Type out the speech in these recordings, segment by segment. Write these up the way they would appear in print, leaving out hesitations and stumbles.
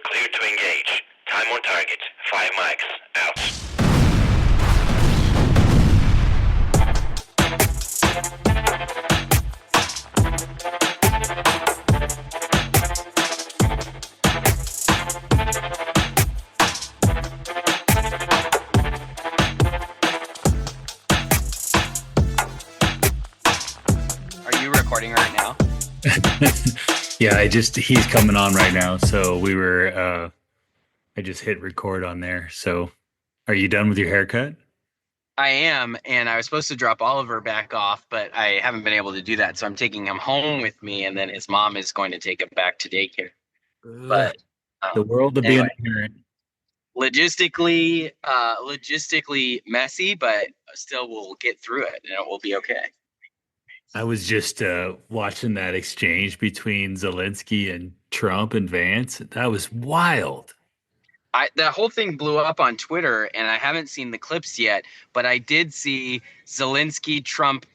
Clear to engage. Time on target. 5 mics. Out. Are you recording right now? Yeah, he's coming on right now. So I just hit record on there. So are you done with your haircut? I am, and I was supposed to drop Oliver back off, but I haven't been able to do that. So I'm taking him home with me, and then his mom is going to take him back to daycare. Ugh, But the world of being anyway, a parent. logistically messy, but still we'll get through it, and it will be okay. I was just watching that exchange between Zelensky and Trump and Vance. That was wild. The whole thing blew up on Twitter, and I haven't seen the clips yet, but I did see Zelensky Trump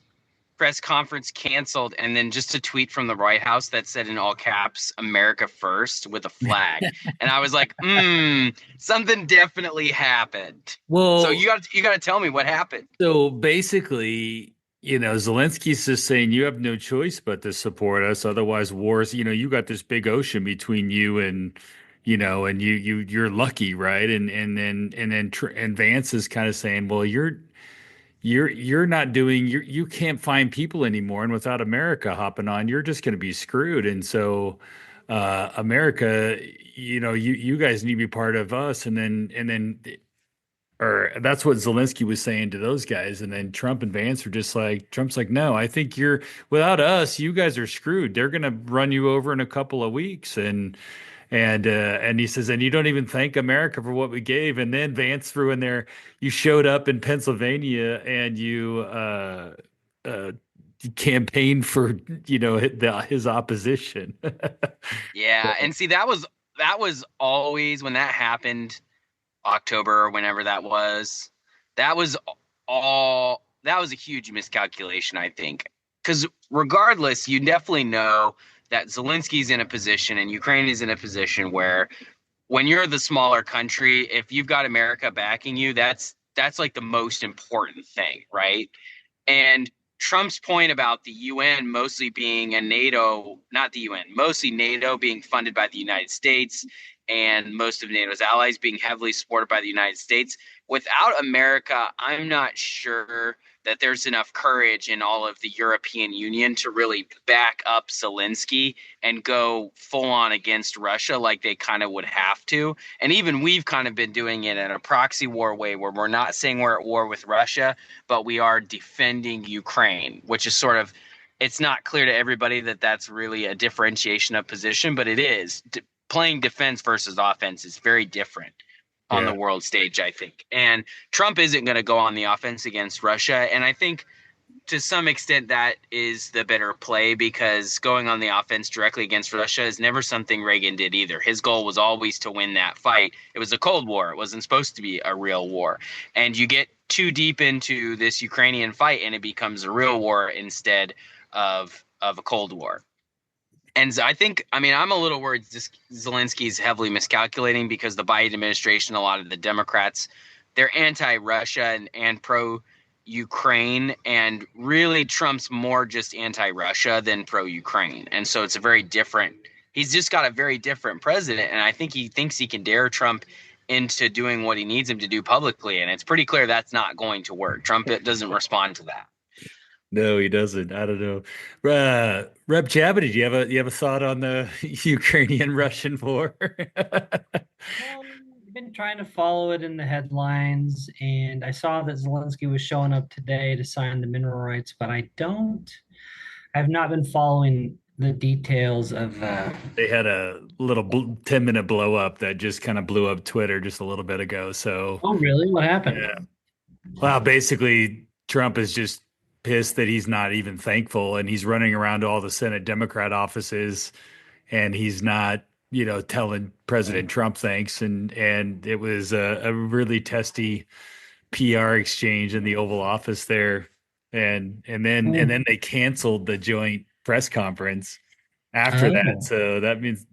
press conference canceled, and then just a tweet from the White House that said in all caps "America first" with a flag. And I was like, something definitely happened. So Well, you got to tell me what happened. so basically, Zelensky's just saying you have no choice but to support us. Otherwise, wars, you got this big ocean between you and you're lucky, right? And Vance is kind of saying, well, you're not doing you can't find people anymore, and without America hopping on, you're just going to be screwed. And so, America, you guys need to be part of us. And then or that's what Zelensky was saying to those guys. And then Trump and Vance are just like, Trump's like, no, I think you're without us, you guys are screwed. They're going to run you over in a couple of weeks. And he says, and you don't even thank America for what we gave. And then Vance threw in there, you showed up in Pennsylvania and uh, campaigned for his opposition. Yeah, and see that was always when that happened, October or whenever that was. That was that was a huge miscalculation, I think. Because regardless, you definitely know that Zelensky's in a position and Ukraine is in a position where when you're the smaller country, if you've got America backing you, that's like the most important thing, right? And Trump's point about the UN mostly being a NATO, not the UN, mostly NATO being funded by the United States and most of NATO's allies being heavily supported by the United States. Without America, I'm not sure that there's enough courage in all of the European Union to really back up Zelensky and go full on against Russia like they kind of would have to. And even we've kind of been doing it in a proxy war way where we're not saying we're at war with Russia, but we are defending Ukraine, which is sort of, it's not clear to everybody that that's really a differentiation of position, but it is. Playing defense versus offense is very different on Yeah. the world stage, I think. And Trump isn't going to go on the offense against Russia. And I think to some extent that is the better play because going on the offense directly against Russia is never something Reagan did either. His goal was always to win that fight. It was a Cold War. It wasn't supposed to be a real war. And you get too deep into this Ukrainian fight and it becomes a real war instead of a Cold War. And so I think, I mean, I'm a little worried Zelensky's heavily miscalculating because the Biden administration, a lot of the Democrats, they're anti-Russia and pro-Ukraine. And really, Trump's more just anti-Russia than pro-Ukraine. And so it's a very different, he's just got a very different president. And I think he thinks he can dare Trump into doing what he needs him to do publicly. And it's pretty clear that's not going to work. Trump doesn't respond to that. No, he doesn't. I don't know. Rep Javadi, do you have a thought on the Ukrainian Russian war? I've been trying to follow it in the headlines, and I saw that Zelensky was showing up today to sign the mineral rights, but I've not been following the details of They had a little 10-minute blow up that just kind of blew up Twitter just a little bit ago. So, oh, really? What happened? yeah. Well, basically, Trump is just pissed that he's not even thankful, and he's running around to all the Senate Democrat offices, and he's not, telling President Trump thanks. And it was a really testy PR exchange in the Oval Office there, and then they canceled the joint press conference after that. Oh, So that means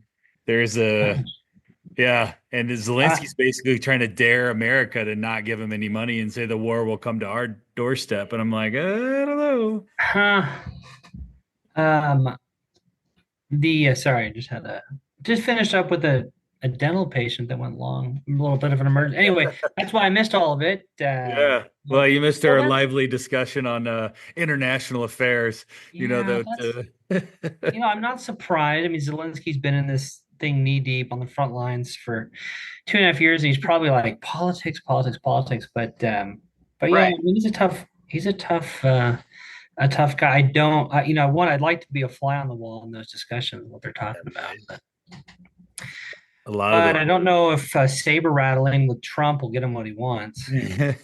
there's a gosh. Yeah, and Uh, Zelensky's basically trying to dare America to not give him any money and say the war will come to our doorstep. And I'm like, I don't know. huh. Um, the sorry, I just had a just finished up with a dental patient that went long, a little bit of an emergency. Anyway, that's why I missed all of it. Yeah. Well, Well, you missed well, our that's lively discussion on international affairs. You know, yeah, that's I'm not surprised. I mean, Zelensky's been in this thing knee deep on the front lines for 2.5 years, and he's probably like politics, politics, politics. But yeah, I Right. mean, a tough guy. I don't, one, I'd like to be a fly on the wall in those discussions, what they're talking about. a lot of But I don't know if saber rattling with Trump will get him what he wants. the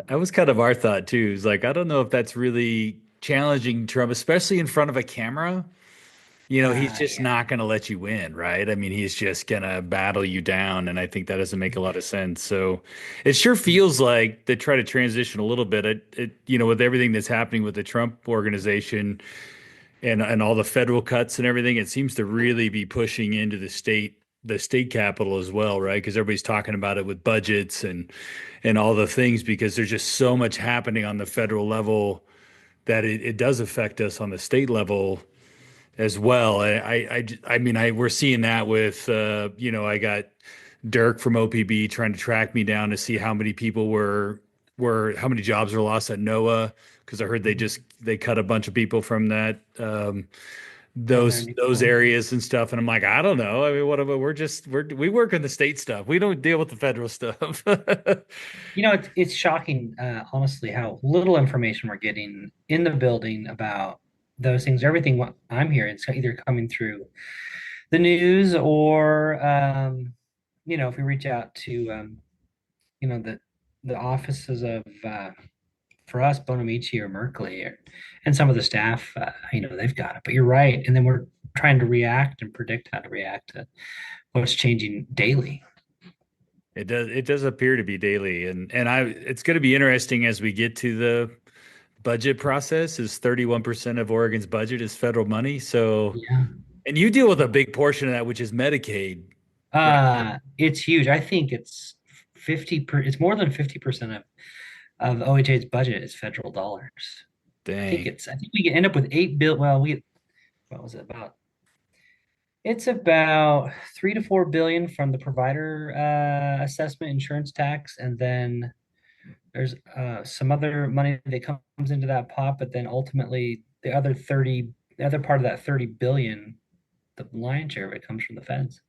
that was kind of our thought too. Is like, I don't know if that's really challenging Trump, especially in front of a camera. You know, he's just Yeah. not going to let you win, right? I mean, he's just going to battle you down. And I think that doesn't make a lot of sense. So it sure feels like they try to transition a little bit. With everything that's happening with the Trump organization and all the federal cuts and everything, it seems to really be pushing into the state capital as well, right? Because everybody's talking about it with budgets and all the things because there's just so much happening on the federal level that it does affect us on the state level as well. We're seeing that with, I got Dirk from OPB trying to track me down to see how many people how many jobs were lost at NOAA because I heard they cut a bunch of people from that, Down there in those Newport. areas and stuff. And I'm like, I don't know. I mean, we work in the state stuff. We don't deal with the federal stuff. It's shocking, honestly, how little information we're getting in the building about those things. Everything what I'm hearing is either coming through the news or, if we reach out to, the offices of, for us, Bonamici or Merkley and some of the staff, they've got it. But you're right. And then we're trying to react and predict how to react to what's changing daily. It does appear to be daily, it's going to be interesting as we get to the budget process. Is 31% of Oregon's budget is federal money. So, Yeah. and you deal with a big portion of that, which is Medicaid, right? It's huge. I think it's more than 50% of OHA's budget is federal dollars. Dang. I think we can end up with 8 bill. Well, what was it about? It's about 3 to 4 billion from the provider assessment insurance tax, and then there's some other money that comes into that pot, but then ultimately the other part of that 30 billion, the lion's share of it comes from the feds.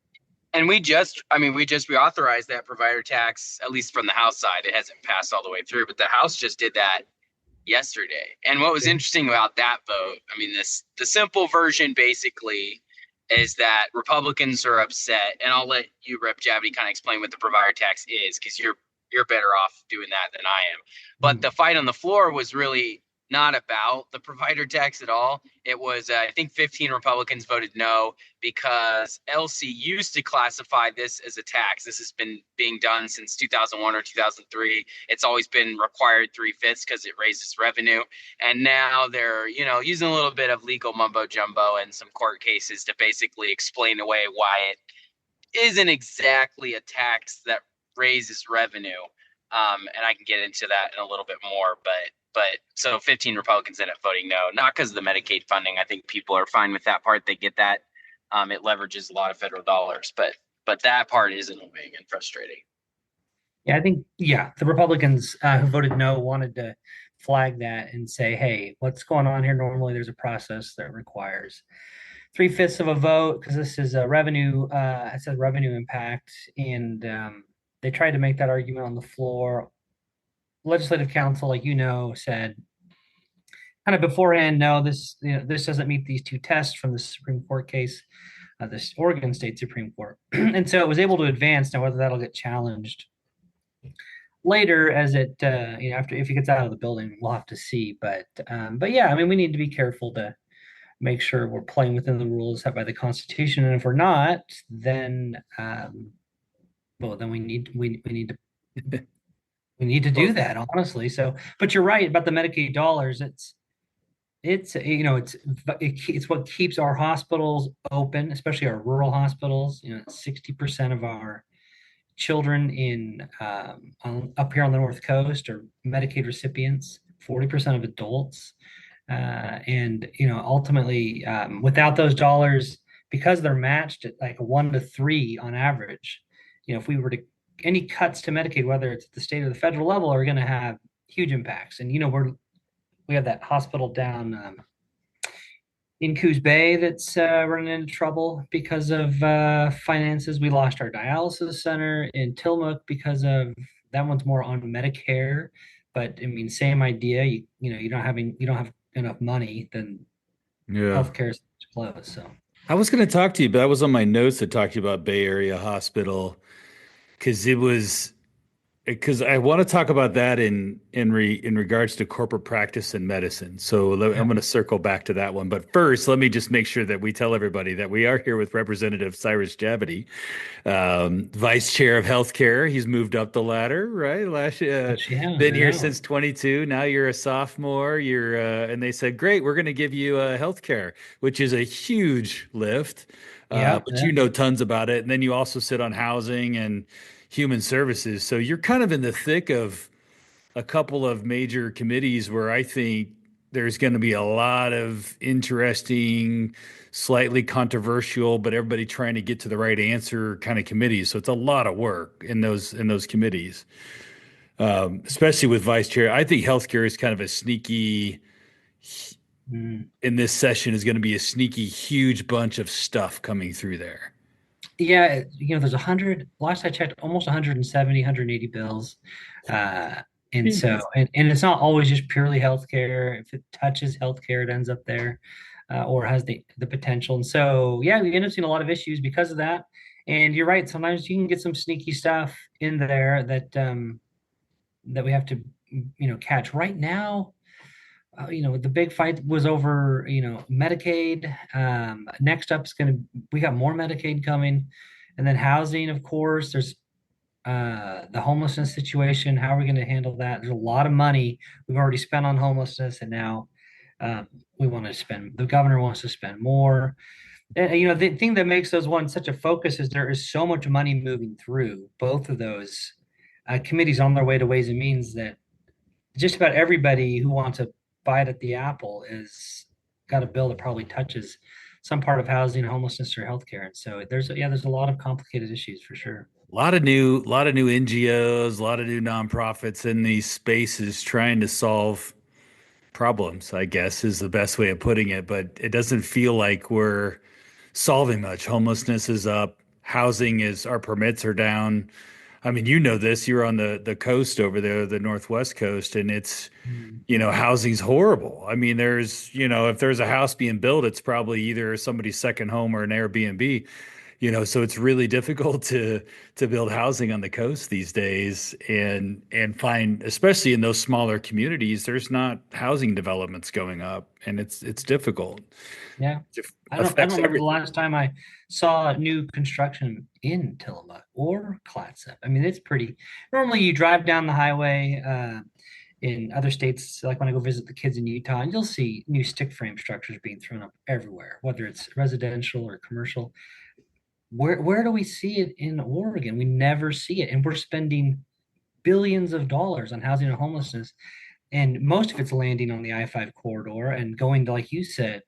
And we just reauthorized that provider tax, at least from the House side. It hasn't passed all the way through, but the House just did that yesterday. And what was interesting about that vote, I mean, the simple version basically is that Republicans are upset, and I'll let you, Rep. Javadi, kind of explain what the provider tax is, because you're better off doing that than I am. But the fight on the floor was really not about the provider tax at all. It was, I think 15 Republicans voted no because LC used to classify this as a tax. This has been being done since 2001 or 2003. It's always been required 3/5 because it raises revenue. And now they're, using a little bit of legal mumbo jumbo and some court cases to basically explain away why it isn't exactly a tax that raises revenue. And I can get into that in a little bit more, but so 15 Republicans ended up voting no, not because of the Medicaid funding. I think people are fine with that part. They get that. It leverages a lot of federal dollars, but that part is annoying and frustrating. Yeah, I think, the Republicans who voted no wanted to flag that and say, hey, what's going on here? Normally there's a process that requires 3/5 of a vote because this is a revenue, it says revenue impact. And they tried to make that argument on the floor. Legislative Council, said kind of beforehand, no, this doesn't meet these two tests from the Supreme Court case, this Oregon State Supreme Court. And so it was able to advance. Now, whether that'll get challenged later as it, after, if it gets out of the building, we'll have to see. But yeah, I mean, we need to be careful to make sure we're playing within the rules set by the Constitution. And if we're not, then, then we need to do that, honestly. So, but you're right about the Medicaid dollars. it's what keeps our hospitals open, especially our rural hospitals. 60% of our children up here on the North Coast are Medicaid recipients, 40% of adults. And ultimately, without those dollars, because they're matched at like 1 to 3 on average, if we were to any cuts to Medicaid, whether it's at the state or the federal level, are going to have huge impacts. And we have that hospital down in Coos Bay that's running into trouble because of finances. We lost our dialysis center in Tillamook because of that one's more on Medicare. But I mean, same idea. You don't have enough money, then Yeah. healthcare is closed. So I was going to talk to you, but that was on my notes to talk to you about Bay Area Hospital because I want to talk about that in regards to corporate practice and medicine. So yeah, I'm going to circle back to that one. But first, let me just make sure that we tell everybody that we are here with Representative Cyrus Javadi, Vice Chair of Healthcare. He's moved up the ladder, right? she has. Been I here know. since 22. Now you're a sophomore. And they said, great, we're going to give you healthcare, which is a huge lift. Yeah, But yeah. you know tons about it. And then you also sit on housing and human services. So you're kind of in the thick of a couple of major committees where I think there's going to be a lot of interesting, slightly controversial, but everybody trying to get to the right answer kind of committees. So it's a lot of work in those committees, especially with vice chair. I think healthcare is kind of a sneaky Mm. in this session is going to be a sneaky huge bunch of stuff coming through there. Yeah, there's 100, last I checked, almost 170, 180 bills. Uh, and so, and it's not always just purely healthcare. If it touches healthcare, it ends up there, or has the potential. And so, yeah, we end up seeing a lot of issues because of that. And you're right. Sometimes you can get some sneaky stuff in there that we have to, catch. Right now, the big fight was over, Medicaid. Next up is we got more Medicaid coming. And then housing, of course, there's the homelessness situation. How are we going to handle that? There's a lot of money we've already spent on homelessness, and now the governor wants to spend more. The thing that makes those ones such a focus is there is so much money moving through both of those committees on their way to Ways and Means that just about everybody who wants a bite at the apple is got a bill that probably touches some part of housing, homelessness, or healthcare. And so there's a lot of complicated issues for sure. Lot of new NGOs, a lot of new nonprofits in these spaces trying to solve problems, I guess is the best way of putting it. But it doesn't feel like we're solving much. Homelessness is up. Our permits are down. I mean, you know this, you're on the coast over there, the Northwest coast, and it's, Mm. housing's horrible. I mean, if there's a house being built, it's probably either somebody's second home or an Airbnb. So it's really difficult to build housing on the coast these days and find, especially in those smaller communities, there's not housing developments going up, and it's difficult. Yeah. It I don't affects remember the everything. last time I saw new construction in Tillamook or Clatsop. I mean, it's pretty. Normally, you drive down the highway in other states, like when I go visit the kids in Utah, and you'll see new stick frame structures being thrown up everywhere, whether it's residential or commercial. Where do we see it in Oregon? We never see it, and we're spending billions of dollars on housing and homelessness, and most of it's landing on the I-5 corridor and going to, like you said,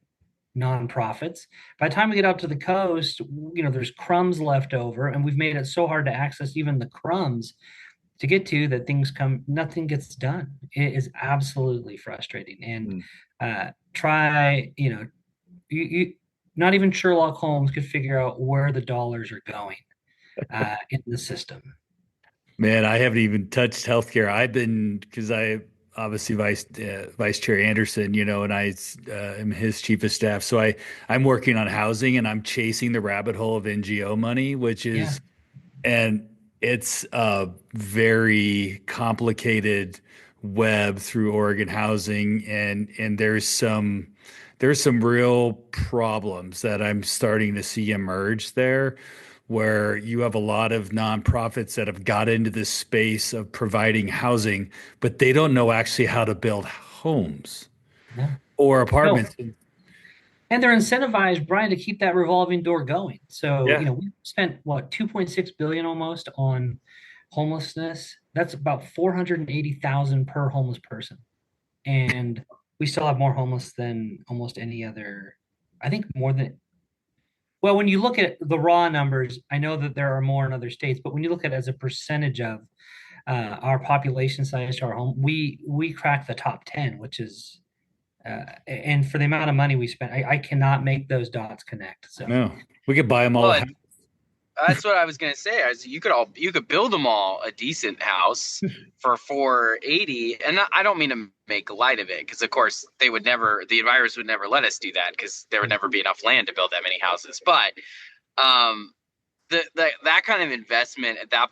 nonprofits. By the time we get out to the coast, there's crumbs left over, and we've made it so hard to access even the crumbs to get to that nothing gets done. It is absolutely frustrating. And Mm. try, you not even Sherlock Holmes could figure out where the dollars are going in the system. Man, I haven't even touched healthcare. Because I obviously Vice Chair Anderson, and I am his chief of staff. So I'm working on housing and I'm chasing the rabbit hole of NGO money, Yeah. and it's a very complicated web through Oregon housing, and there's some real problems that I'm starting to see emerge there, where you have a lot of nonprofits that have got into this space of providing housing, but they don't know actually how to build homes Yeah. or No, apartments. and they're incentivized, Brian, to keep that revolving door going. So, Yeah. we spent what 2.6 billion almost on homelessness. That's about 480,000 per homeless person. And we still have more homeless than almost any other, I think more than, well, when you look at the raw numbers, I know that there are more in other states, but when you look at it as a percentage of our population size to our home, we crack the top 10, which is and for the amount of money we spent, I cannot make those dots connect. So No, we could buy them all. Well, that's what I was gonna say. You could build them all a decent house for 480, and I don't mean to make light of it, because of course the virus would never let us do that, because there would never be enough land to build that many houses. But um, that kind of investment at that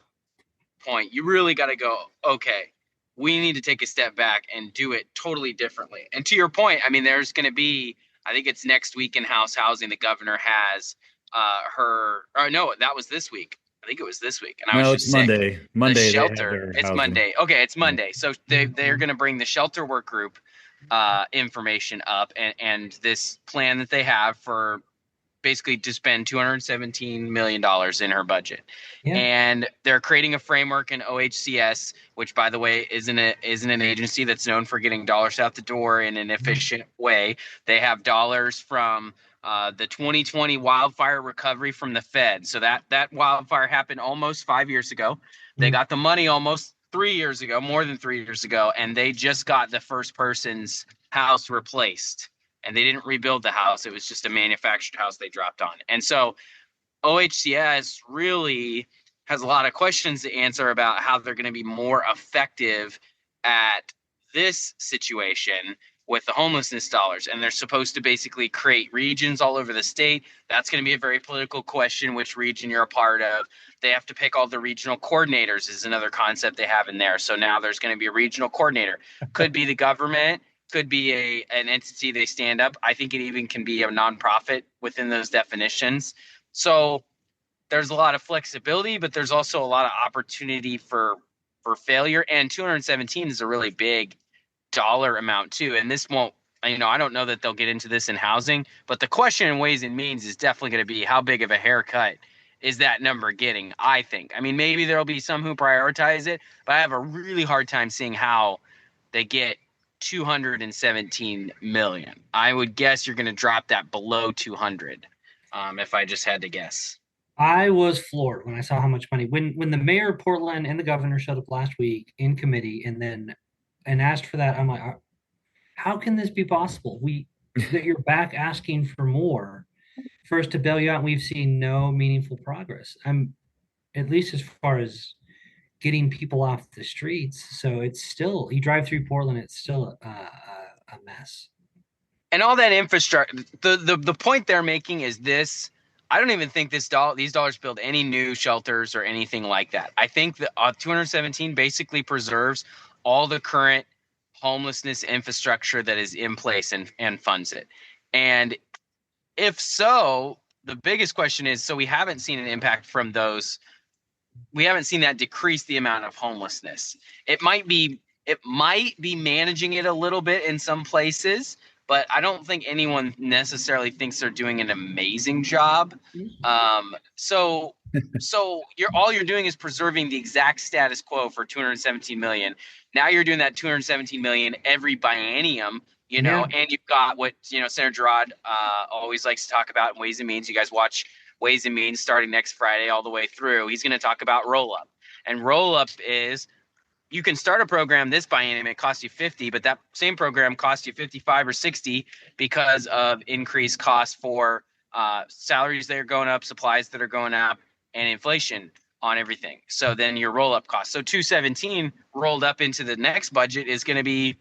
point, you really got to go, okay, we need to take a step back and do it totally differently. And to your point, I mean, there's going to be, I think it's next week in House Housing, the governor has no, that was this week. I think it was this week, and I was No, just it's sick. Monday. The Monday they have shelter. their It's housing. Monday. Okay, it's Monday. So they're going to bring the shelter work group information up, and this plan that they have for basically to spend $217 million in her budget. yeah, And they're creating a framework in OHCS, which, by the way, isn't an agency that's known for getting dollars out the door in an efficient way. They have dollars from the 2020 wildfire recovery from the Fed. So that wildfire happened almost 5 years ago. They got the money almost 3 years ago, more than 3 years ago, and they just got the first person's house replaced. And they didn't rebuild the house. It was just a manufactured house they dropped on. And so OHCS really has a lot of questions to answer about how they're going to be more effective at this situation with the homelessness dollars. And they're supposed to basically create regions all over the state. That's going to be a very political question, which region you're a part of. They have to pick all the regional coordinators is another concept they have in there. So now there's going to be a regional coordinator. Could be the government, could be an entity they stand up. I think it even can be a nonprofit within those definitions. So there's a lot of flexibility, but there's also a lot of opportunity for failure. And 217 is a really big dollar amount too. And this won't, I don't know that they'll get into this in housing, but the question in Ways and Means is definitely going to be how big of a haircut is that number getting, I think. I mean, maybe there'll be some who prioritize it, but I have a really hard time seeing how they get 217 million. I would guess you're going to drop that below 200 if I just had to guess. I was floored when I saw how much money when the mayor of Portland and the governor showed up last week in committee and asked for that. I'm like, how can this be possible? That you're back asking for more for us to bail you out, and we've seen no meaningful progress. I'm at least as far as getting people off the streets. So it's still, you drive through Portland, it's still a mess. And all that infrastructure, the point they're making is this. I don't even think these dollars build any new shelters or anything like that. I think that 217 basically preserves all the current homelessness infrastructure that is in place and funds it. And if so, the biggest question is, so we haven't seen an impact from those. We haven't seen that decrease the amount of homelessness. It might be managing it a little bit in some places, but I don't think anyone necessarily thinks they're doing an amazing job. So all you're doing is preserving the exact status quo for 217 million. Now you're doing that 217 million every biennium, and you've got what Senator Gerard always likes to talk about in Ways and Means. You guys watch Ways and Means starting next Friday all the way through. He's going to talk about roll-up. And roll-up is you can start a program this biennium, it costs you 50, but that same program costs you 55 or 60 because of increased costs for salaries that are going up, supplies that are going up, and inflation on everything. So then your roll-up cost. So 217 rolled up into the next budget is going to be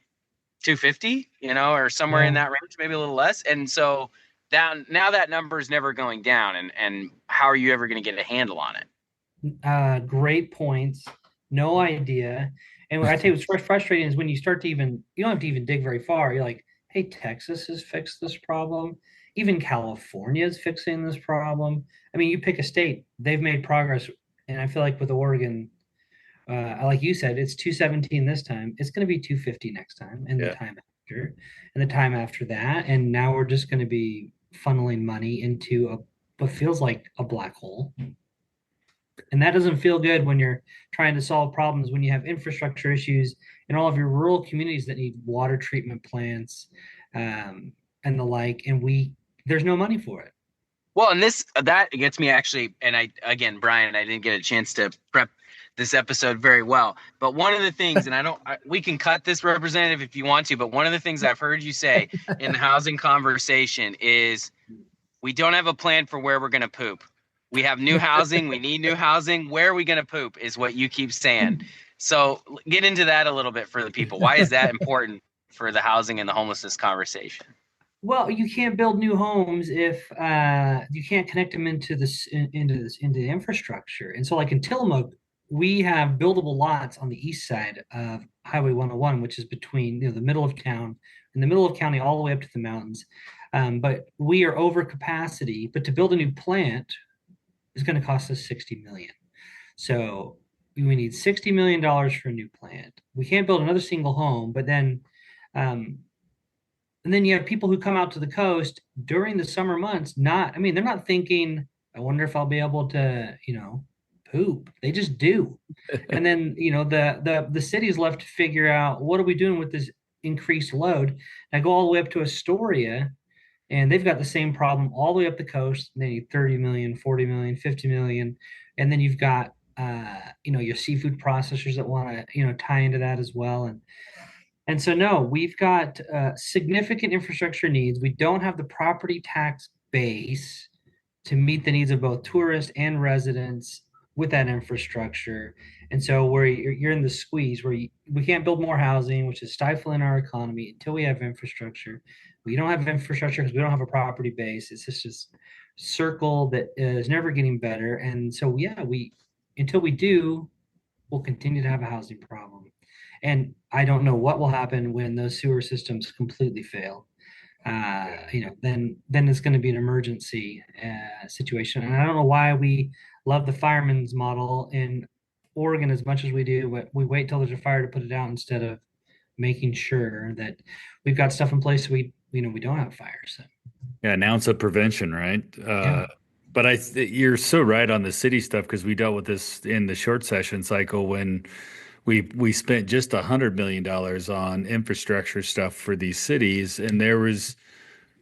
250, or somewhere in that range, maybe a little less. And so now that number is never going down. And how are you ever going to get a handle on it? Great points. No idea. And what I tell you what's frustrating is when you start to you don't have to even dig very far. You're like, hey, Texas has fixed this problem. Even California is fixing this problem. I mean, you pick a state, they've made progress. And I feel like with Oregon, like you said, it's 217 this time. It's going to be 250 next time. And the time. infrastructure and the time after that. And now we're just going to be funneling money into what feels like a black hole. And that doesn't feel good when you're trying to solve problems, when you have infrastructure issues in all of your rural communities that need water treatment plants, and the like. And there's no money for it. Well, and that gets me actually, and again, Bryan, I didn't get a chance to prep this episode very well. But one of the things, and we can cut this, Representative, if you want to, but one of the things I've heard you say in the housing conversation is we don't have a plan for where we're going to poop. We have new housing. We need new housing. Where are we going to poop is what you keep saying. So get into that a little bit for the people. Why is that important for the housing and the homelessness conversation? Well, you can't build new homes if you can't connect them into the infrastructure. And so, like in Tillamook, we have buildable lots on the east side of Highway 101, which is between the middle of town, in the middle of county, all the way up to the mountains. But we are over capacity. But to build a new plant is going to cost us $60 million. So we need $60 million for a new plant. We can't build another single home, but then. And then you have people who come out to the coast during the summer months, they're not thinking, I wonder if I'll be able to, poop. They just do. And then, the city's left to figure out, what are we doing with this increased load? I go all the way up to Astoria, and they've got the same problem all the way up the coast. They need 30 million, 40 million, 50 million. And then you've got, your seafood processors that want to, tie into that as well. And so, no, we've got significant infrastructure needs. We don't have the property tax base to meet the needs of both tourists and residents with that infrastructure. And so you're in the squeeze where we can't build more housing, which is stifling our economy until we have infrastructure. We don't have infrastructure because we don't have a property base. It's just this circle that is never getting better. And so, yeah, until we do, we'll continue to have a housing problem. And I don't know what will happen when those sewer systems completely fail. Then it's going to be an emergency situation. And I don't know why we love the fireman's model in Oregon as much as we do, but we wait till there's a fire to put it out instead of making sure that we've got stuff in place so we don't have fires. So. Yeah, an ounce of prevention, right? Yeah. But you're so right on the city stuff, because we dealt with this in the short session cycle when we spent just $100 million on infrastructure stuff for these cities, and there was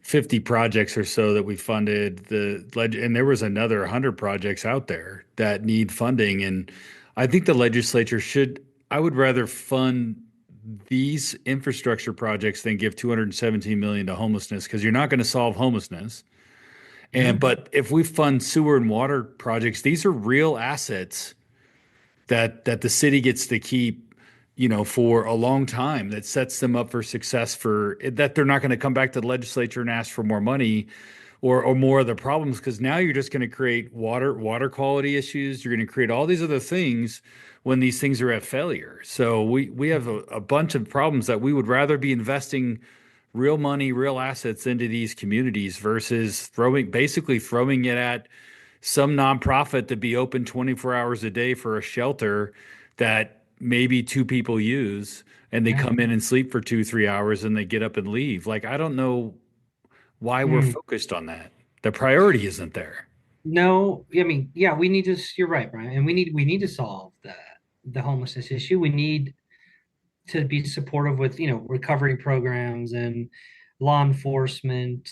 50 projects or so that we funded. And there was another 100 projects out there that need funding. And I think the legislature I would rather fund these infrastructure projects than give $217 million to homelessness, because you're not going to solve homelessness. But if we fund sewer and water projects, these are real assets that the city gets to keep, for a long time, that sets them up for success, for that they're not going to come back to the legislature and ask for more money or more of the problems, because now you're just going to create water quality issues. You're going to create all these other things when these things are at failure. So we have a bunch of problems that we would rather be investing real money, real assets into these communities versus throwing it at some nonprofit to be open 24 hours a day for a shelter that maybe two people use, and they come in and sleep for 2-3 hours and they get up and leave. Like, I don't know why we're focused on that. The priority isn't there. No, I mean, yeah, you're right, Bryan. And we need to solve the homelessness issue. We need to be supportive with, recovery programs and law enforcement,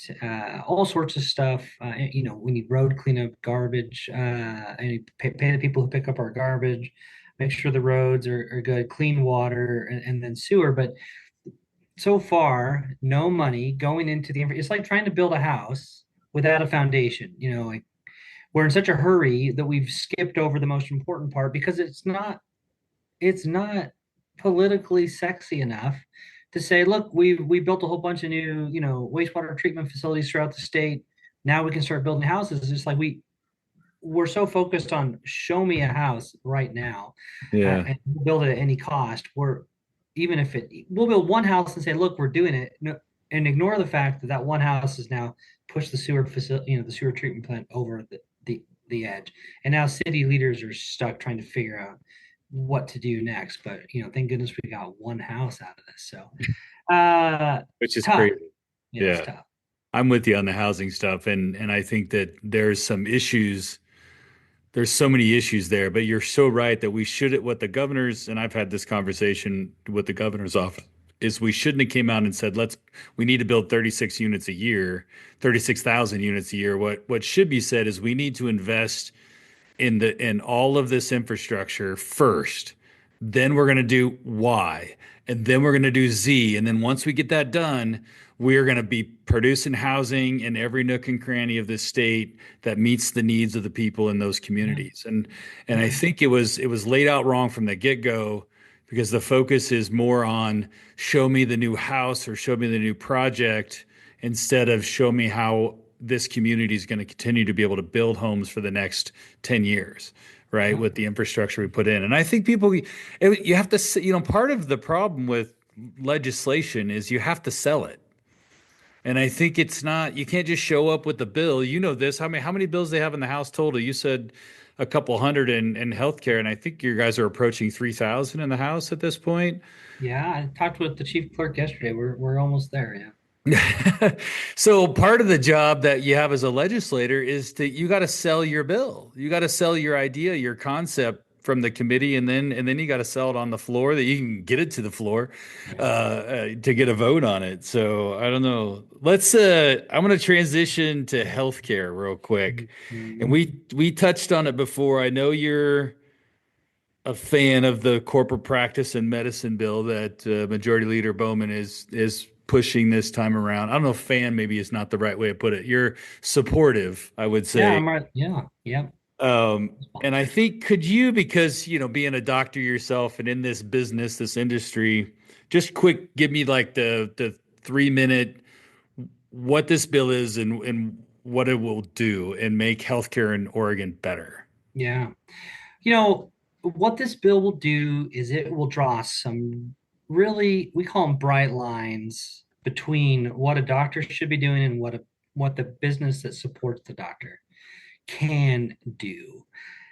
all sorts of stuff. We need road cleanup, garbage, and pay the people who pick up our garbage, make sure the roads are good, clean water, and then sewer. But so far, no money going into it's like trying to build a house without a foundation. Like, we're in such a hurry that we've skipped over the most important part because it's not politically sexy enough to say, look, we built a whole bunch of new, wastewater treatment facilities throughout the state. Now we can start building houses. It's just like we're so focused on show me a house right now, and we'll build it at any cost. We'll build one house and say, look, we're doing it, and ignore the fact that one house is now pushed the sewer facility, the sewer treatment plant over the edge, and now city leaders are stuck trying to figure out, what to do next. But thank goodness we got one house out of this. So which it's is tough. crazy. Yeah, it's Yeah. tough. I'm with you on the housing stuff, and I think that there's some issues. There's so many issues there, but you're so right that we should, what the governors, and I've had this conversation with the governor's office, is we shouldn't have came out and said, we need to build 36 units a year, 36,000 units a year. What should be said is we need to invest in all of this infrastructure first. Then we're going to do Y, and then we're going to do Z. And then once we get that done, we're going to be producing housing in every nook and cranny of this state that meets the needs of the people in those Yeah. communities. And I think it was laid out wrong from the get-go because the focus is more on show me the new house or show me the new project instead of show me how this community is going to continue to be able to build homes for the next 10 years, right? With the infrastructure we put in. And I think you have to, part of the problem with legislation is you have to sell it. And I think it's not, you can't just show up with the bill. You know this. How many bills they have in the House total? You said a couple hundred in healthcare, and I think you guys are approaching 3,000 in the House at this point. Yeah, I talked with the chief clerk yesterday. We're almost there. Yeah. So part of the job that you have as a legislator is you got to sell your bill. You got to sell your idea, your concept from the committee, and then you got to sell it on the floor that you can get it to the floor to get a vote on it. So I don't know. I'm going to transition to healthcare real quick. And Mhm. we touched on it before. I know you're a fan of the corporate practice and medicine bill that Majority Leader Bowman is pushing this time around. I don't know if fan maybe is not the right way to put it. You're supportive, I would Yeah, say. I'm right. Yeah, yep. And I think could you, because being a doctor yourself and in this business, this industry, just quick give me like the 3 minute what this bill is and what it will do and make healthcare in Oregon better. Yeah. You know, what this bill will do is it will draw some really, we call them bright lines between what a doctor should be doing and what the business that supports the doctor can do.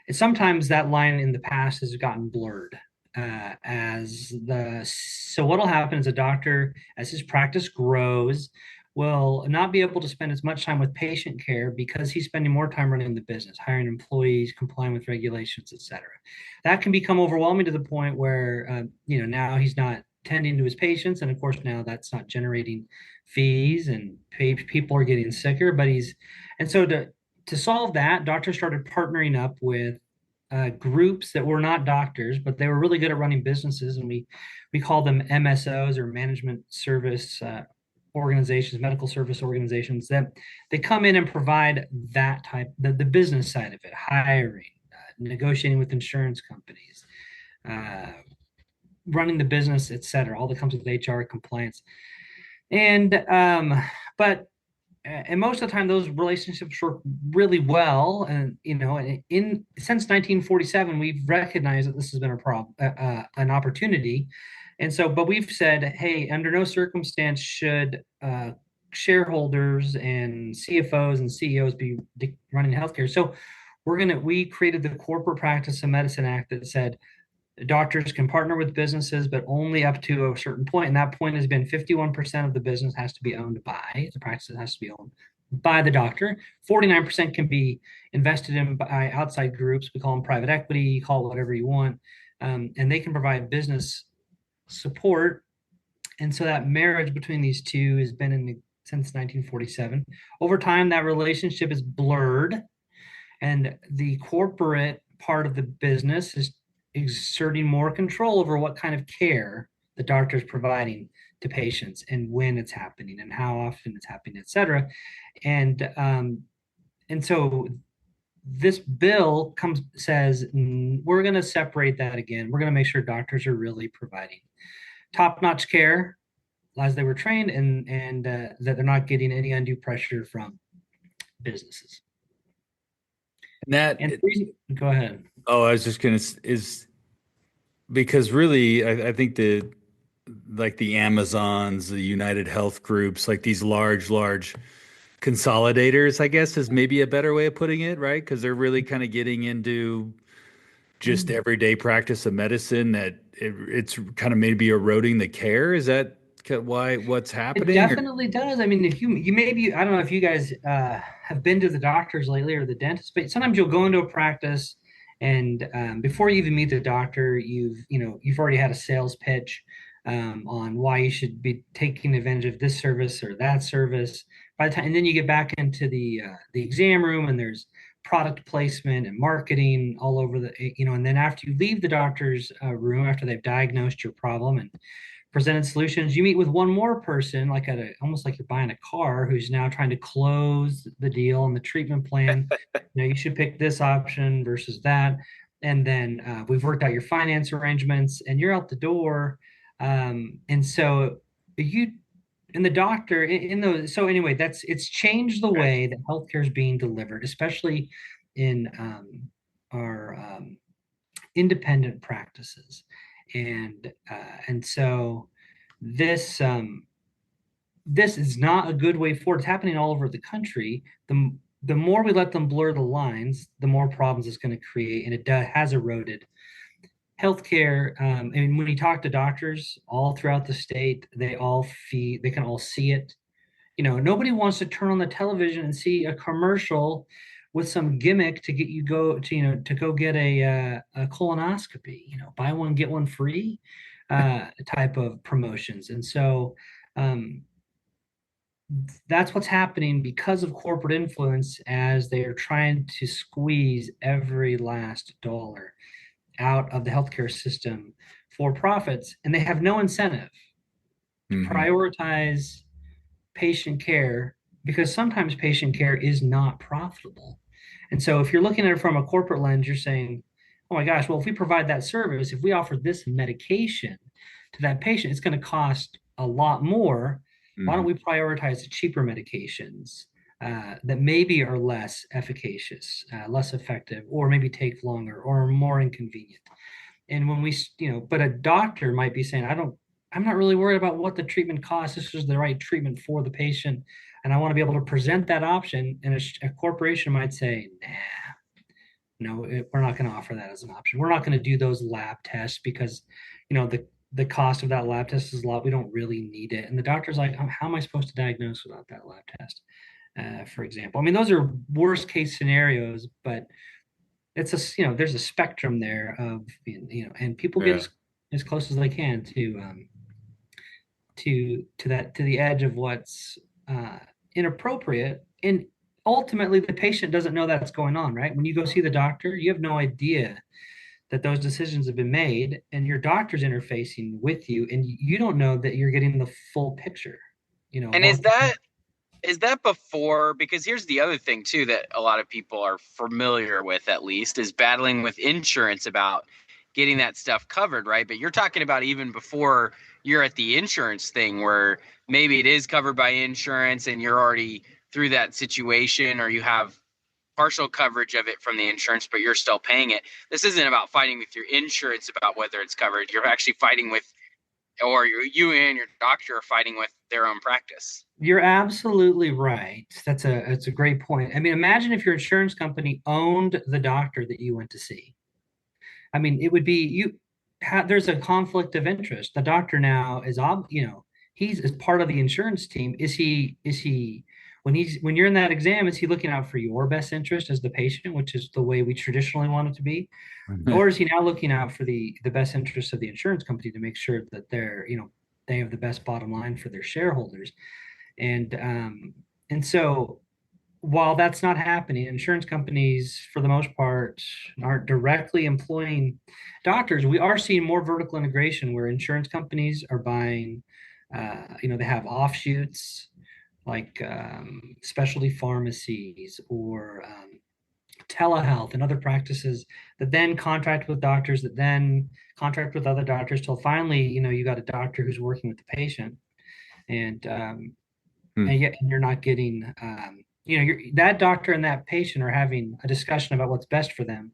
And sometimes that line in the past has gotten blurred. So what'll happen is a doctor, as his practice grows, will not be able to spend as much time with patient care because he's spending more time running the business, hiring employees, complying with regulations, etc. That can become overwhelming to the point where now he's not tending to his patients, and of course now that's not generating fees, and people are getting sicker. And so to solve that, doctors started partnering up with groups that were not doctors, but they were really good at running businesses, and we call them MSOs, or management service organizations, medical service organizations, that they come in and provide that the business side of it, hiring, negotiating with insurance companies, uh, running the business, et cetera, all that comes with HR compliance. And but and most of the time those relationships work really well, and in since 1947 we've recognized that this has been a problem, an opportunity. And so, but we've said, hey, under no circumstance should shareholders and CFOs and CEOs be running healthcare. So we created the Corporate Practice of Medicine Act that said doctors can partner with businesses, but only up to a certain point. And that point has been 51% of the business has to be owned by the practice, has to be owned by the doctor. 49% can be invested in by outside groups. We call them private equity, call it whatever you want. And they can provide business support. And so that marriage between these two has been since 1947. Over time, that relationship is blurred, and the corporate part of the business is exerting more control over what kind of care the doctor is providing to patients, and when it's happening, and how often it's happening, et cetera. And so this bill says we're going to separate that again. We're going to make sure doctors are really providing top-notch care as they were trained, and that they're not getting any undue pressure from businesses. And that, Go ahead. oh, I was just gonna is because really, I think like the Amazons, the United Health Groups, like these large consolidators, I guess is maybe a better way of putting it, right? Because they're really kind of getting into just everyday practice of medicine that it's kind of maybe eroding the care? Is that why what's It happening? Or definitely does. I mean, if you maybe, I don't know if you guys have been to the doctors lately or the dentist, but sometimes you'll go into a practice and before you even meet the doctor, you've already had a sales pitch on why you should be taking advantage of this service or that service. By the time, and then you get back into the exam room and there's product placement and marketing all over and then after you leave the doctor's room after they've diagnosed your problem and presented solutions, you meet with one more person, like almost like you're buying a car, who's now trying to close the deal and the treatment plan. You should pick this option versus that. And then we've worked out your finance arrangements and you're out the door. And so you and the doctor so anyway, it's changed the way that healthcare is being delivered, especially in our independent practices. And so this is not a good way forward. It's happening all over the country. The more we let them blur the lines, the more problems it's going to create, and it has eroded healthcare. And when you talk to doctors all throughout the state, they can all see it. Nobody wants to turn on the television and see a commercial with some gimmick to get you to go get a colonoscopy, buy one, get one free type of promotions. And so that's what's happening because of corporate influence as they are trying to squeeze every last dollar out of the healthcare system for profits. And they have no incentive to prioritize patient care because sometimes patient care is not profitable. And so if you're looking at it from a corporate lens, you're saying, oh my gosh, well, if we provide that service, if we offer this medication to that patient, it's going to cost a lot more. Why don't we prioritize the cheaper medications that maybe are less efficacious, less effective, or maybe take longer or more inconvenient? And when but a doctor might be saying, I'm not really worried about what the treatment costs. This is the right treatment for the patient. And I want to be able to present that option. And a corporation might say, nah, no, we're not going to offer that as an option. We're not going to do those lab tests because, the cost of that lab test is a lot. We don't really need it. And the doctor's like, how am I supposed to diagnose without that lab test? For example, I mean, those are worst case scenarios, but it's there's a spectrum there of, and people get as close as they can to the edge of what's inappropriate. And ultimately the patient doesn't know that's going on, right? When you go see the doctor, you have no idea that those decisions have been made, and your doctor's interfacing with you, and you don't know that you're getting the full picture. And is that before? Because here's the other thing too that a lot of people are familiar with, at least, is battling with insurance about getting that stuff covered, right? But you're talking about even before you're at the insurance thing where maybe it is covered by insurance and you're already through that situation, or you have partial coverage of it from the insurance, but you're still paying it. This isn't about fighting with your insurance about whether it's covered. You're actually fighting with, or you and your doctor are fighting with their own practice. You're absolutely right. That's a great point. I mean, imagine if your insurance company owned the doctor that you went to see. I mean, it would be there's a conflict of interest. The doctor now is he's as part of the insurance team. Is he when you're in that exam, is he looking out for your best interest as the patient, which is the way we traditionally want it to be? Or is he now looking out for the best interest of the insurance company to make sure that they have the best bottom line for their shareholders? And so while that's not happening, insurance companies, for the most part, aren't directly employing doctors. We are seeing more vertical integration where insurance companies are buying, they have offshoots like specialty pharmacies or telehealth and other practices that then contract with doctors that then contract with other doctors till finally, you got a doctor who's working with the patient, and yet you're not getting, that doctor and that patient are having a discussion about what's best for them.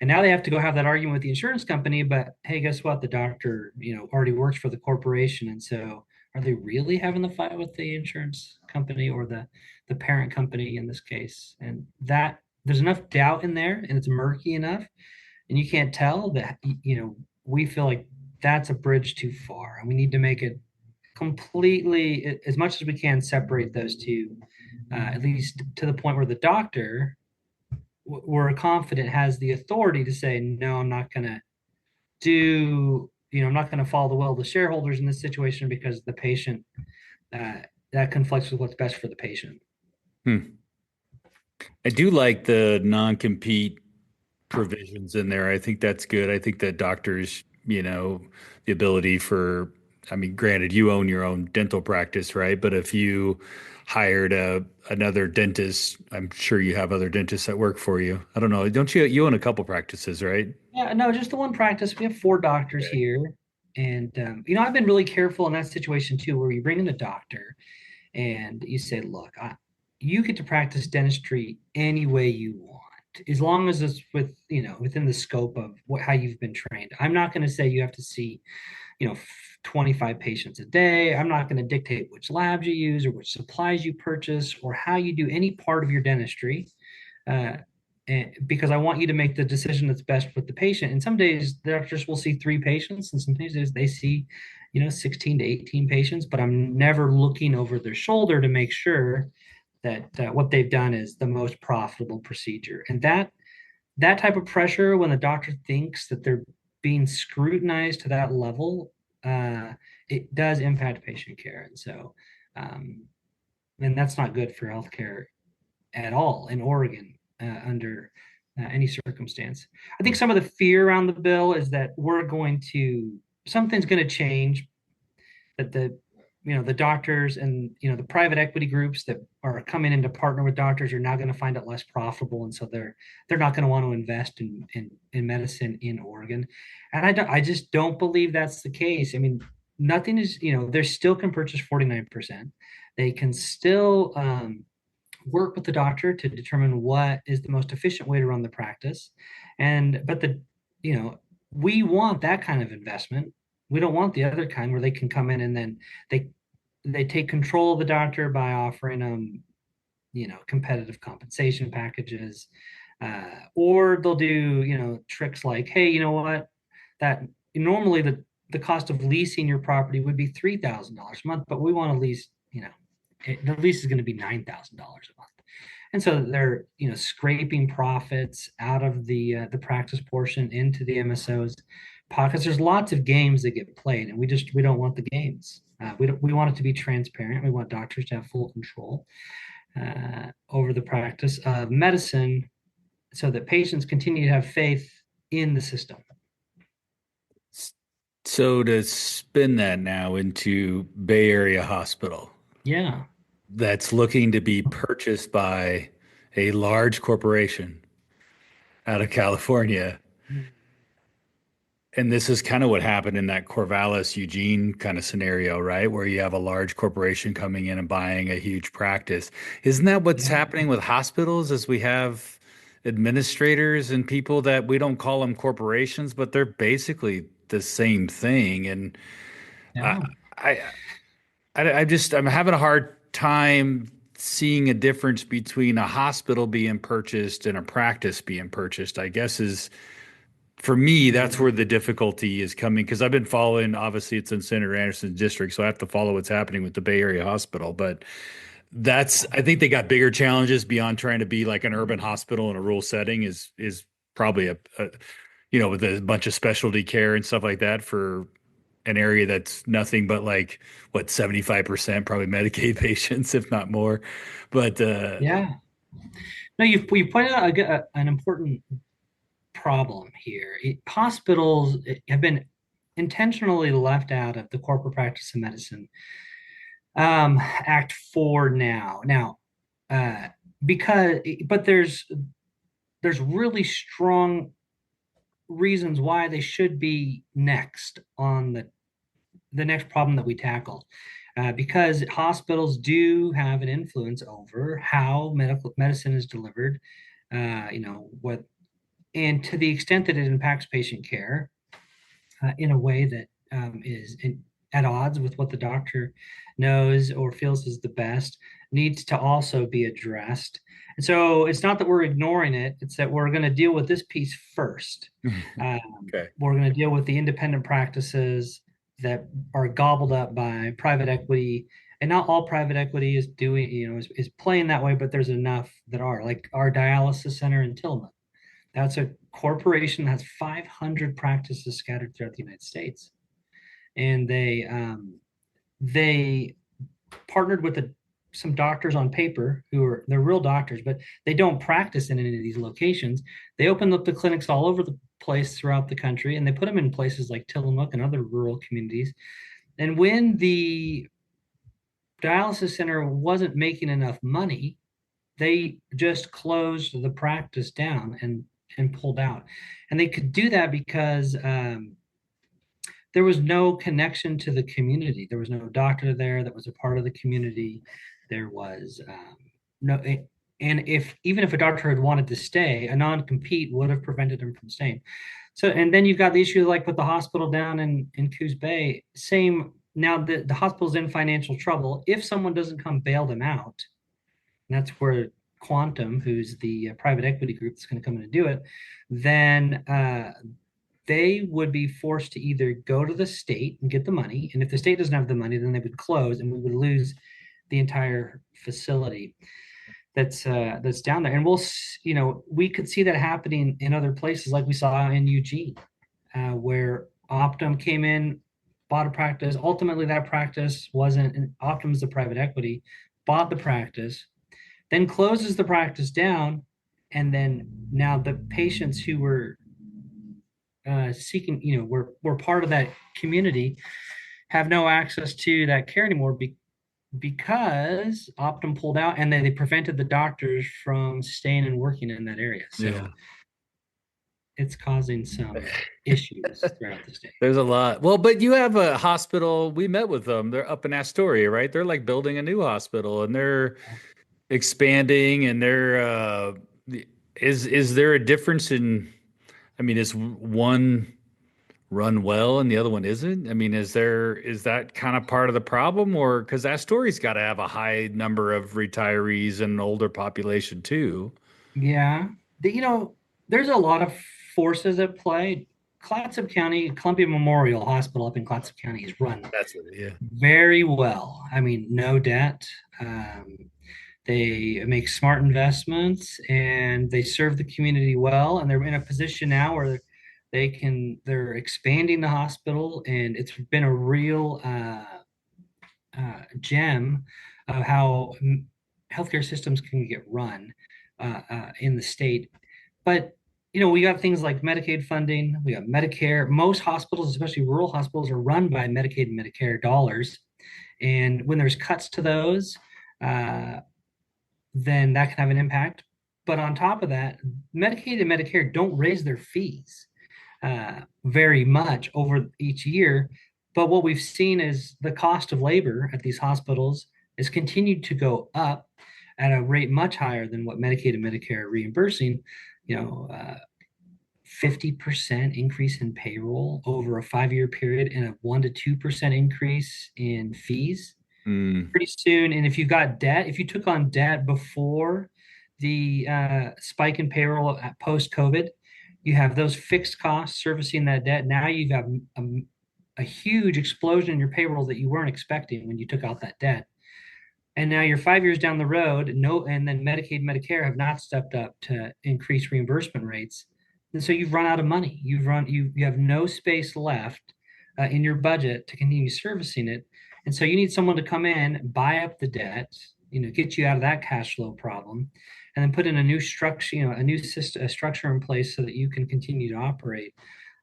And now they have to go have that argument with the insurance company, but hey, guess what? The doctor, already works for the corporation. And so are they really having the fight with the insurance company or the parent company in this case? And that there's enough doubt in there and it's murky enough and you can't tell that, we feel like that's a bridge too far, and we need to make it completely, as much as we can, separate those two, at least to the point where the doctor, we're confident, has the authority to say, no, I'm not going to I'm not going to follow the will of the shareholders in this situation because the patient, uh, that conflicts with what's best for the patient. I do like the non-compete provisions in there. I think that's good. I think that doctors, the ability for, I mean, granted, you own your own dental practice, right? But if you hired another dentist, I'm sure you have other dentists that work for you. I don't know. Don't you own a couple practices, right? Yeah, no, just the one practice. We have 4 doctors Okay. here. And, I've been really careful in that situation too, where you bring in a doctor and you say, look, you get to practice dentistry any way you want, as long as it's within the scope of how you've been trained. I'm not going to say you have to see, 25 patients a day. I'm not going to dictate which labs you use or which supplies you purchase or how you do any part of your dentistry. Uh, because I want you to make the decision that's best with the patient. And some days the doctors will see 3 patients, and some days they see, 16 to 18 patients. But I'm never looking over their shoulder to make sure that what they've done is the most profitable procedure. And that type of pressure, when the doctor thinks that they're being scrutinized to that level, it does impact patient care. And so, um, and that's not good for healthcare at all in Oregon, under any circumstance. I think some of the fear around the bill is that something's going to change, that the doctors and the private equity groups that are coming in to partner with doctors are now going to find it less profitable, and so they're not going to want to invest in medicine in Oregon. And I just don't believe that's the case. I mean, nothing is, they still can purchase 49%. They can still work with the doctor to determine what is the most efficient way to run the practice. But we want that kind of investment. We don't want the other kind where they can come in and then they take control of the doctor by offering them, competitive compensation packages, or they'll do, tricks like, hey, you know what, that normally the cost of leasing your property would be $3,000 a month, but we want to lease, the lease is going to be $9,000 a month. And so they're, scraping profits out of the practice portion into the MSO's pockets. There's lots of games that get played, and we don't want the games. We want it to be transparent. We want doctors to have full control over the practice of medicine, so that patients continue to have faith in the system. So to spin that now into Bay Area Hospital, Yeah. that's looking to be purchased by a large corporation out of California. And this is kind of what happened in that Corvallis Eugene kind of scenario, right? Where you have a large corporation coming in and buying a huge practice. Isn't that what's happening with hospitals, as we have administrators and people that we don't call them corporations, but they're basically the same thing. And I, Yeah. I, I'm having a hard time seeing a difference between a hospital being purchased and a practice being purchased, I guess is for me, that's where the difficulty is coming, because I've been following, obviously it's in Senator Anderson's district, so I have to follow what's happening with the Bay Area Hospital. But I think they got bigger challenges beyond trying to be like an urban hospital in a rural setting, is probably with a bunch of specialty care and stuff like that for an area that's nothing but like what 75% probably Medicaid patients, if not more. But Yeah. No, you pointed out an important problem here. Hospitals have been intentionally left out of the Corporate Practice of Medicine Act 4 now. Now, because but there's really strong reasons why they should be next on the next problem that we tackle. Because hospitals do have an influence over how medicine is delivered, what, and to the extent that it impacts patient care in a way that is at odds with what the doctor knows or feels is the best needs to also be addressed. And so it's not that we're ignoring it, it's that we're going to deal with this piece first. Okay. We're going to deal with the independent practices that are gobbled up by private equity. And not all private equity is doing, is playing that way, but there's enough that are, like our dialysis center in Tillamook. That's a corporation that has 500 practices scattered throughout the United States. And they partnered with some doctors on paper they're real doctors, but they don't practice in any of these locations. They opened up the clinics all over the place throughout the country, and they put them in places like Tillamook and other rural communities. And when the dialysis center wasn't making enough money, they just closed the practice down and pulled out. And they could do that because there was no connection to the community. There was no doctor there that was a part of the community. There was no, and even if a doctor had wanted to stay, a non-compete would have prevented him from staying. So, and then you've got the issue like with the hospital down in Coos Bay. Same. Now the hospital's in financial trouble. If someone doesn't come bail them out, and that's where Quantum, who's the private equity group that's going to come in and do it, then they would be forced to either go to the state and get the money. And if the state doesn't have the money, then they would close and we would lose the entire facility that's down there. And we could see that happening in other places, like we saw in Eugene, where Optum came in, bought a practice. Ultimately, that practice wasn't, and Optum's the private equity, bought the practice, then closes the practice down. And then now the patients who were seeking, we're part of that community, have no access to that care anymore because Optum pulled out, and then they prevented the doctors from staying and working in that area. So it's causing some issues throughout the state. There's a lot. Well, but you have a hospital. We met with them. They're up in Astoria, right? They're like building a new hospital, and they're expanding. And they're is there a difference in? I mean, is one run well and the other one isn't? I mean, is that kind of part of the problem, or because Astoria's got to have a high number of retirees and an older population too? Yeah, there's a lot of forces at play. Clatsop County, Columbia Memorial Hospital up in Clatsop County is run very well. I mean, no debt. They make smart investments and they serve the community well. And they're in a position now where they're expanding the hospital, and it's been a real gem of how healthcare systems can get run in the state. But we got things like Medicaid funding, we got Medicare. Most hospitals, especially rural hospitals, are run by Medicaid and Medicare dollars. And when there's cuts to those, then that can have an impact. But on top of that, Medicaid and Medicare don't raise their fees very much over each year. But what we've seen is the cost of labor at these hospitals has continued to go up at a rate much higher than what Medicaid and Medicare are reimbursing. 50% increase in payroll over a 5-year period and a 1% to 2% increase in fees pretty soon. And if you got debt, if you took on debt before the spike in payroll at post-COVID, you have those fixed costs servicing that debt. Now you've got a huge explosion in your payroll that you weren't expecting when you took out that debt. And now you're 5 years down the road, and then Medicaid, Medicare have not stepped up to increase reimbursement rates. And so you've run out of money. You have no space left in your budget to continue servicing it. And so you need someone to come in, buy up the debt, get you out of that cash flow problem, and then put in a new structure, a new system, a structure in place so that you can continue to operate.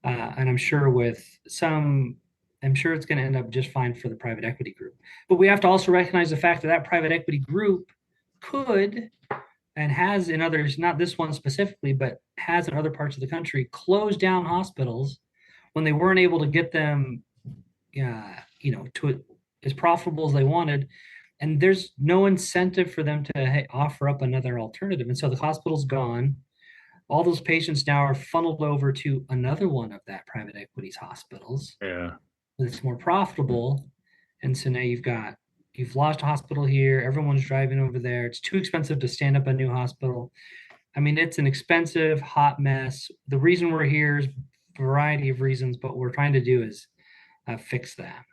And I'm sure it's going to end up just fine for the private equity group. But we have to also recognize the fact that private equity group could and has in others, not this one specifically, but has in other parts of the country, closed down hospitals when they weren't able to get them, to as profitable as they wanted. And there's no incentive for them to offer up another alternative. And so the hospital's gone. All those patients now are funneled over to another one of that private equity's hospitals. Yeah. that's more profitable. And so now you've lost a hospital here. Everyone's driving over there. It's too expensive to stand up a new hospital. I mean, it's an expensive, hot mess. The reason we're here is a variety of reasons, but what we're trying to do is fix that.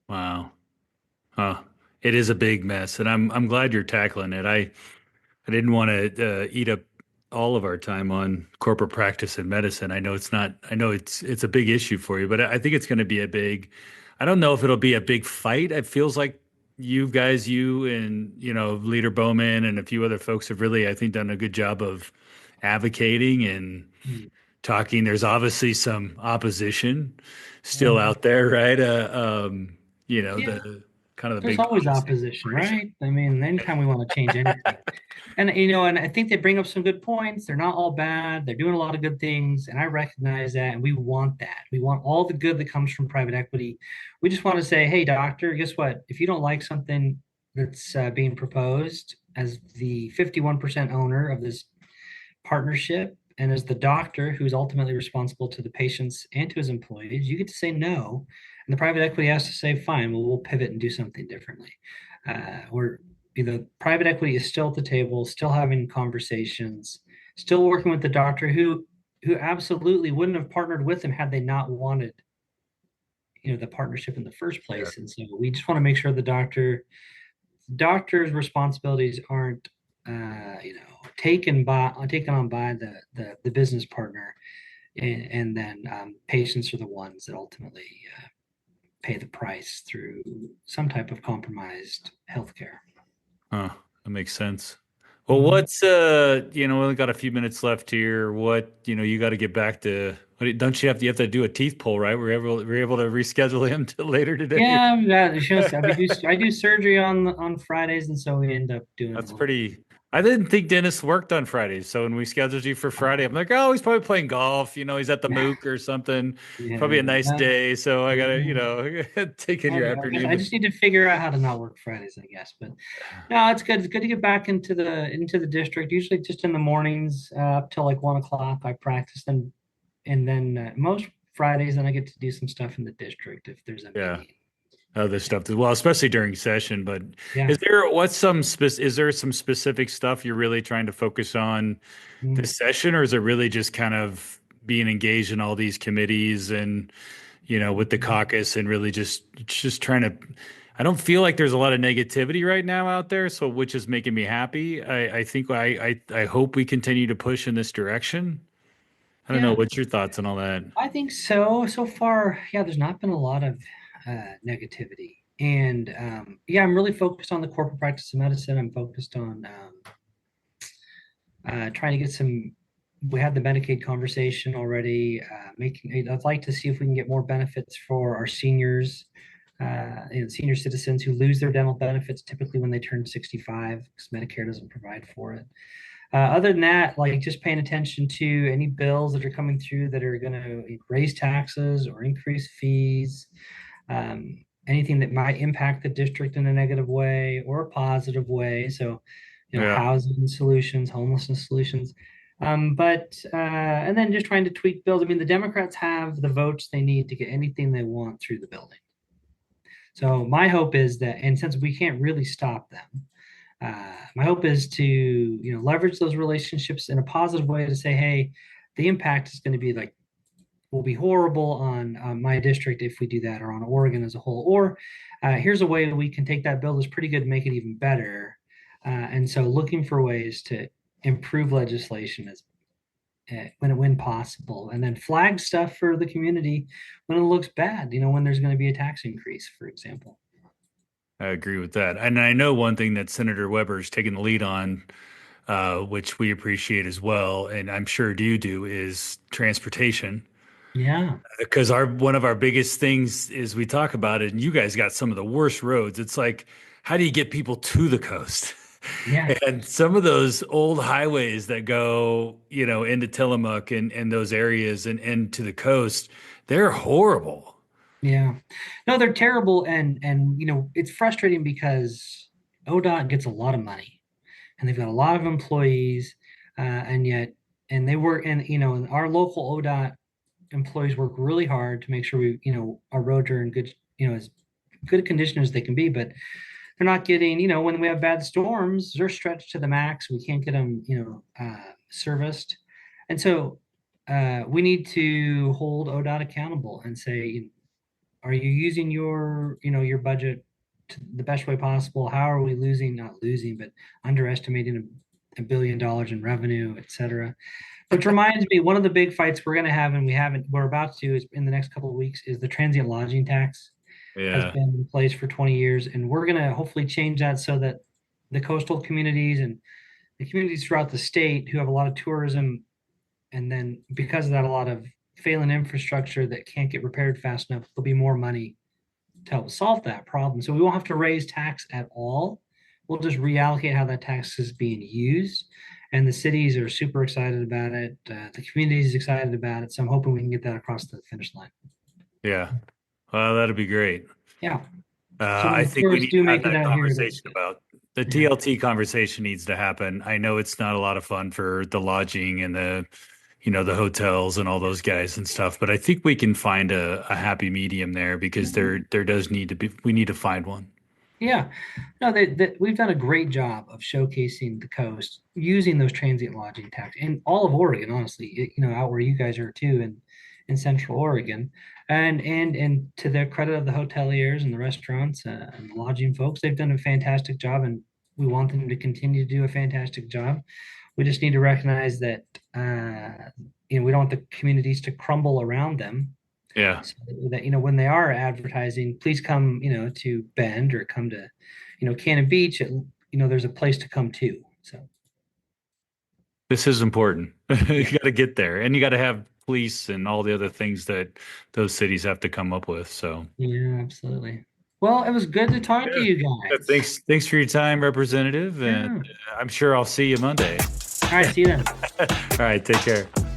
Wow. Huh. It is a big mess, and I'm glad you're tackling it. I didn't want to eat up all of our time on corporate practice and medicine. I know it's not. I know it's a big issue for you, but I think it's going to be a big. I don't know if it'll be a big fight. It feels like you guys, you and Leader Bowman and a few other folks have really, I think, done a good job of advocating and Mm. talking. There's obviously some opposition still Mhm. out there, right? Yeah, The kind of the there's big always policy opposition, separation. right? I mean, anytime we want to change anything. And I think they bring up some good points. They're not all bad. They're doing a lot of good things, and I recognize that, and we want that. We want all the good that comes from private equity. We just want to say, hey, doctor, guess what? If you don't like something that's being proposed as the 51% owner of this partnership, and as the doctor who's ultimately responsible to the patients and to his employees, you get to say no, and the private equity has to say, fine, well, we'll pivot and do something differently. We're private equity is still at the table, still having conversations, still working with the doctor who absolutely wouldn't have partnered with him had they not wanted the partnership in the first Yeah. place. And so we just want to make sure doctor's responsibilities aren't taken on by the business partner, and then patients are the ones that ultimately pay the price through some type of compromised healthcare. Huh, that makes sense. Well, Mhm. what's we only got a few minutes left here. What, you got to get back to, don't you have to do a teeth pull, right? We're able to reschedule him to later today. Yeah, I do surgery on Fridays, and so we end up doing a That's little bit. pretty. I didn't think Dennis worked on Fridays. So when we scheduled you for Friday, I'm like, oh, he's probably playing golf. He's at the Mook or something. Yeah, Probably a nice day. So I gotta, yeah. take in I your know. I afternoon. just need to figure out how to not work Fridays, I guess. But no, it's good. It's good to get back into the district. Usually just in the mornings up till like 1 o'clock. I practice, and then most Fridays, then I get to do some stuff in the district if there's a Yeah. meeting. Other stuff as well, especially during session. But Yeah. is there some specific stuff you're really trying to focus on Mm. this session, or is it really just kind of being engaged in all these committees and with the caucus and really just trying to? I don't feel like there's a lot of negativity right now out there, so which is making me happy. I think I hope we continue to push in this direction. I don't know. Yeah, What's your thoughts on all that? I think so. So far, yeah, there's not been a lot of negativity. And yeah, I'm really focused on the corporate practice of medicine. I'm focused on trying to get some. We had the Medicaid conversation already. I'd like to see if we can get more benefits for our seniors, senior citizens who lose their dental benefits typically when they turn 65 because Medicare doesn't provide for it. Other than that, like just paying attention to any bills that are coming through that are going to raise taxes or increase fees, anything that might impact the district in a negative way or a positive way. So, Yeah, housing solutions, homelessness solutions. And then just trying to tweak bills. I mean, the Democrats have the votes they need to get anything they want through the building. So my hope is that, and since we can't really stop them, my hope is to leverage those relationships in a positive way to say, hey, the impact is going to be like will be horrible on my district if we do that, or on Oregon as a whole. Or here's a way we can take that bill that's pretty good and make it even better. And so looking for ways to improve legislation is when possible, and then flag stuff for the community when it looks bad. When there's going to be a tax increase, for example. I agree with that. And I know one thing that Senator Weber's taken the lead on, which we appreciate as well, and I'm sure you do, is transportation. Yeah, Because our one of our biggest things is we talk about it, and you guys got some of the worst roads. It's like, how do you get people to the coast? yeah. And some of those old highways that go, into Tillamook and those areas and to the coast, they're horrible. Yeah. No, they're terrible, and it's frustrating because ODOT gets a lot of money and they've got a lot of employees, and yet and they work, and our local ODOT employees work really hard to make sure our roads are in good, as good a condition as they can be, but they're not getting, when we have bad storms, they're stretched to the max. We can't get them, serviced. And so we need to hold ODOT accountable and say, are you using your budget to the best way possible? How are we not losing, but underestimating $1 billion in revenue, et cetera? Which reminds me, one of the big fights we're going to have, and we're about to, is in the next couple of weeks, is the transient lodging tax. Has Yeah. been in place for 20 years, and we're going to hopefully change that so that the coastal communities and the communities throughout the state who have a lot of tourism, and then because of that, a lot of failing infrastructure that can't get repaired fast enough, there'll be more money to help solve that problem. So we won't have to raise tax at all. We'll just reallocate how that tax is being used. And the cities are super excited about it. The community is excited about it. So I'm hoping we can get that across the finish line. Yeah. Well, that'd be great. Yeah. I think we tourists need do to have make it that out here, that's conversation good. about the Yeah. TLT conversation needs to happen. I know it's not a lot of fun for the lodging and the hotels and all those guys and stuff, but I think we can find a happy medium there because there does need to be, we need to find one. Yeah, no, we've done a great job of showcasing the coast using those transient lodging tax in all of Oregon, honestly, out where you guys are too, in Central Oregon, and to the credit of the hoteliers and the restaurants and the lodging folks, they've done a fantastic job, and we want them to continue to do a fantastic job. We just need to recognize that we don't want the communities to crumble around them. Yeah. So that when they are advertising, please come to Bend or come to Cannon Beach. There's a place to come to. So This is important. You yeah, got to get there and you got to have police and all the other things that those cities have to come up with. So yeah, absolutely. Well, it was good to talk to yeah. you guys. Thanks for your time, Representative. And Yeah. I'm sure I'll see you Monday. All right, see you then. All right. Take care.